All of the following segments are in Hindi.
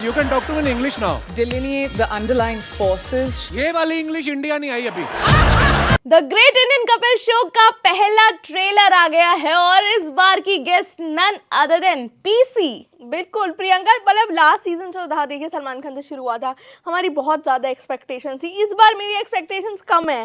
You can talk to me in English now. Delineate the underlying forces. ये वाली इंग्लिश इंडिया नहीं आई अभी. The great Indian couple show का पहला ट्रेलर आ गया है और इस बार की guest none other than PC. बिल्कुल प्रियंका, मतलब लास्ट सीजन जो था देखिए सलमान खान से शुरू हुआ था, हमारी बहुत ज्यादा एक्सपेक्टेशन थी. इस बार मेरी एक्सपेक्टेशंस कम है.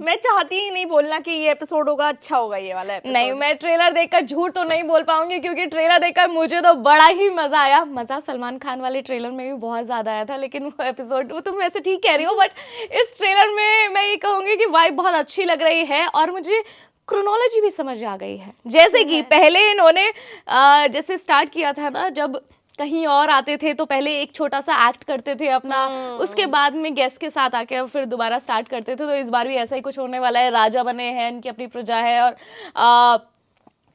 मैं चाहती ही नहीं बोलना कि ये एपिसोड होगा अच्छा होगा ये वाला एपिसोड. नहीं, मैं ट्रेलर देखकर झूठ तो नहीं बोल पाऊंगी क्योंकि ट्रेलर देखकर मुझे तो बड़ा ही मजा आया. मजा सलमान खान वाले ट्रेलर में भी बहुत ज्यादा आया था, लेकिन वो एपिसोड, वो तुम वैसे ठीक कह रही हो, बट इस ट्रेलर में मैं ये कहूंगी कि वाइब बहुत अच्छी लग रही है और मुझे क्रोनोलॉजी भी समझ आ गई है. जैसे कि पहले इन्होंने जैसे स्टार्ट किया था ना, जब कहीं और आते थे तो पहले एक छोटा सा एक्ट करते थे अपना, उसके बाद में गेस्ट के साथ आके फिर दोबारा स्टार्ट करते थे. तो इस बार भी ऐसा ही कुछ होने वाला है. राजा बने हैं, इनकी अपनी प्रजा है और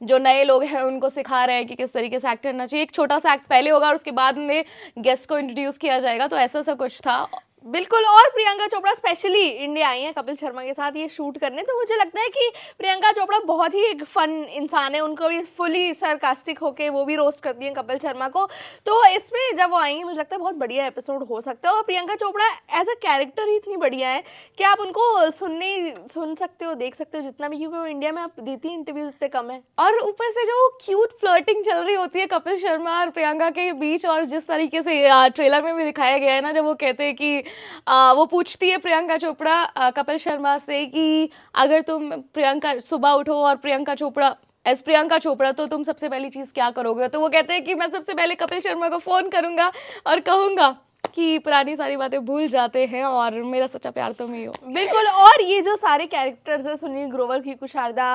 जो नए लोग हैं उनको सिखा रहे हैं कि किस तरीके से एक्ट करना चाहिए. एक छोटा सा एक्ट पहले होगा और उसके बाद में गेस्ट को इंट्रोड्यूस किया जाएगा. तो ऐसा सा कुछ था. बिल्कुल. और Priyanka Chopra specially India I है कपिल शर्मा के साथ ये शूट करने. तो मुझे लगता है कि प्रियंका चोपड़ा बहुत ही एक फन इंसान है. उनको भी फुली सरकास्टिक होके वो भी रोस्ट करती हैं कपिल शर्मा को. तो इसमें जब वो आएंगे मुझे लगता है बहुत बढ़िया एपिसोड हो सकता है. और Priyanka Chopra as a character ही इतनी बढ़िया है कि आप उनको सुन सकते हो, देख सकते हो जितना भी, क्योंकि वो इंडिया में आप देती इंटरव्यूज इतने कम है. और ऊपर से जो क्यूट फ्लर्टिंग चल रही होती है कपिल शर्मा और प्रियंका के बीच, और जिस तरीके से ट्रेलर में भी दिखाया गया है ना, जब वो कहते हैं कि वो पूछती है प्रियंका चोपड़ा कपिल शर्मा से कि अगर तुम प्रियंका सुबह उठो और प्रियंका चोपड़ा एज प्रियंका चोपड़ा तो तुम सबसे पहली चीज़ क्या करोगे. तो वो कहते हैं कि मैं सबसे पहले कपिल शर्मा को फ़ोन करूंगा और कहूँगा कि पुरानी सारी बातें भूल जाते हैं और मेरा सच्चा प्यार तुम ही हो. बिल्कुल. और ये जो सारे कैरेक्टर्स है, सुनील ग्रोवर की कुशारदा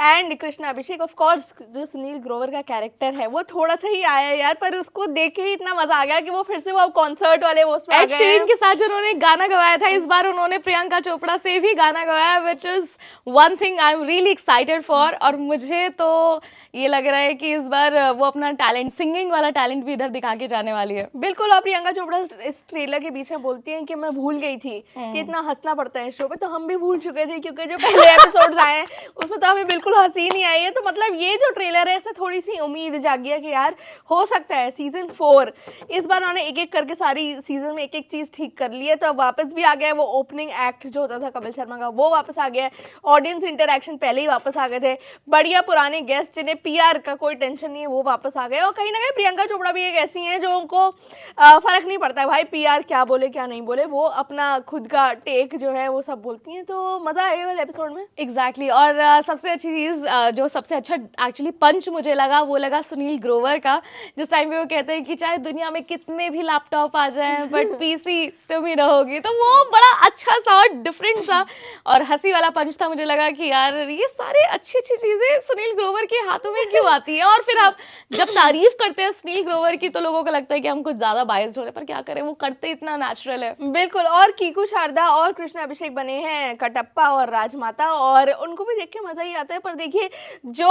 and Krishna Abhishek, of course जो सुनील ग्रोवर का कैरेक्टर है वो थोड़ा सा ही आया यार, पर उसको देख के ही इतना मजा आ गया कि वो फिर से वो कॉन्सर्ट वाले वो उसमें आ एड गए शीरन हैं. के साथ जो उन्होंने गाना गवाया था, इस बार उन्होंने प्रियंका चोपड़ा से भी गाना गवाया, which is one thing I am really excited for. और मुझे तो ये लग रहा है कि इस बार वो अपना टैलेंट, सिंगिंग वाला टैलेंट भी इधर दिखा के जाने वाली है. बिल्कुल. और प्रियंका चोपड़ा इस ट्रेलर के बीच में बोलती हैं कि मैं भूल गई थी कि इतना हंसना पड़ता है इस शो पे. तो हम भी भूल चुके थे क्योंकि जो पहले एपिसोड्स आए हैं उसमें तो हमें बिल्कुल हंसी नहीं आई है. तो मतलब ये जो ट्रेलर है इससे थोड़ी सी उम्मीद जागी है कि यार हो सकता है सीजन 4 इस बार उन्होंने एक एक करके सारी सीजन में एक एक चीज ठीक कर ली है. तो वापस भी आ गया है वो ओपनिंग एक्ट जो होता था कपिल शर्मा का, वो वापस आ गया है. ऑडियंस इंटरेक्शन पहले ही वापस आ गए थे. बढ़िया पुराने गेस्ट जिन्हें पीआर का कोई टेंशन नहीं है वो वापस आ गए. और कहीं ना कहीं प्रियंका चोपड़ा भी एक ऐसी है जो उनको फर्क नहीं पड़ता है भाई पीआर क्या बोले क्या नहीं बोले, वो अपना खुद का टेक जो है वो सब बोलती हैं. तो मजा आएगा वाले एपिसोड में. एग्जैक्टली. और सबसे अच्छी चीज़ जो सबसे अच्छा एक्चुअली पंच मुझे लगा वो लगा सुनील ग्रोवर का, जिस टाइम पे वो कहते हैं कि चाहे दुनिया में कितने भी लैपटॉप आ जाएं बट पीसी तुम ही रहोगी. तो वो बड़ा अच्छा सा और डिफरेंट सा और हंसी वाला पंच था. मुझे लगा कि यार ये सारे अच्छी अच्छी चीज़ें सुनील ग्रोवर के हाथों में क्यों आती है. और फिर आप जब तारीफ करते हैं सुनील ग्रोवर की तो लोगों को लगता है कि हम कुछ ज़्यादा बायस्ड हो रहे हैं, पर क्या करें, वो करते इतना नेचुरल है. बिल्कुल. और कीकू शारदा और कृष्णा अभिषेक बने हैं कटप्पा और राजमाता, और उनको भी देख के मजा ही आता है. पर देखिए जो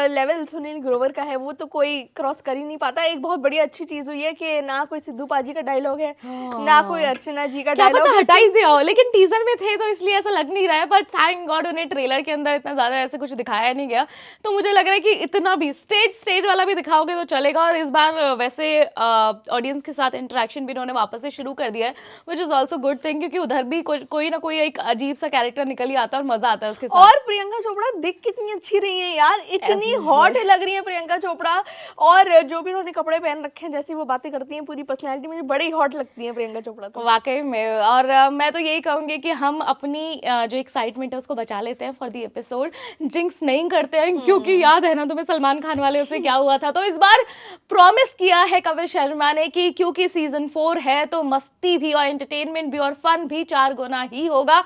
लेवल सुनील ग्रोवर का है वो तो कोई क्रॉस कर ही नहीं पाता. एक बहुत बड़ी अच्छी चीज हुई है कि ना कोई सिद्धू पाजी का डायलॉग है, ना कोई अर्चना जी का क्या डायलॉग. पता हटा ही दिया हो, लेकिन टीजर में थे तो इसलिए ऐसा लग नहीं रहा है. बट थैंक गॉड उन्हें ट्रेलर के अंदर इतना ज्यादा ऐसे कुछ दिखाया नहीं गया. तो मुझे लग रहा है कि इतना भी स्टेज वाला भी दिखाओगे तो चलेगा. और इस बार वैसे ऑडियंस के साथ इंटरेक्शन भी उन्होंने वापस से शुरू कर दिया है, which is also good thing, क्योंकि उधर भी कोई ना कोई एक अजीब सा कैरेक्टर निकल ही आता है और मजा आता है उसके साथ. और प्रियंका चोपड़ा दिख कितनी अच्छी रही है यार, इतनी हॉट लग रही है प्रियंका चोपड़ा. और जो भी उन्होंने कपड़े पहन रखे हैं, जैसी वो बातें करती हैं, पूरी पर्सनैलिटी मुझे बड़ी हॉट लगती है प्रियंका चोपड़ा तो. वाकई में. और मैं तो यही कहूंगी कि हम अपनी जो एक्साइटमेंट है उसको बचा लेते हैं फॉर द एपिसोड, जिंक्स नहीं करते हैं, क्योंकि याद है ना तुम्हें सलमान खान वाले उसमें क्या हुआ था. तो इस बार प्रॉमिस किया है कपिल शर्मा ने कि क्योंकि सीजन 4 है तो मस्ती भी और एंटरटेनमेंट भी और फन भी 4 गुना ही होगा.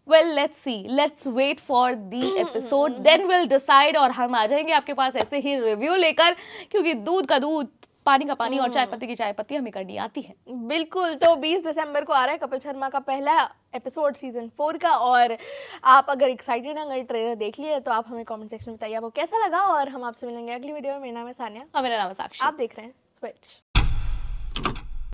Well, let's see. Let's wait for the episode. Then we'll decide. और हम आ जाएंगे आपके पास ऐसे ही रिव्यू लेकर, क्योंकि दूध का दूध, पानी का पानी और चाय पत्ती की चाय पत्ती हमें करनी आती है. बिल्कुल. तो 20 दिसंबर को आ रहा है कपिल शर्मा का पहला एपिसोड सीजन 4 का. और आप अगर एक्साइटेड हैं, अगर ट्रेलर देख लिए तो आप हमें कमेंट सेक्शन में बताइए आपको कैसा लगा. और हम आपसे मिलेंगे अगली वीडियो में. मेरा नाम है सानिया और मेरा नाम है साक्षी. आप देख रहे हैं स्विच.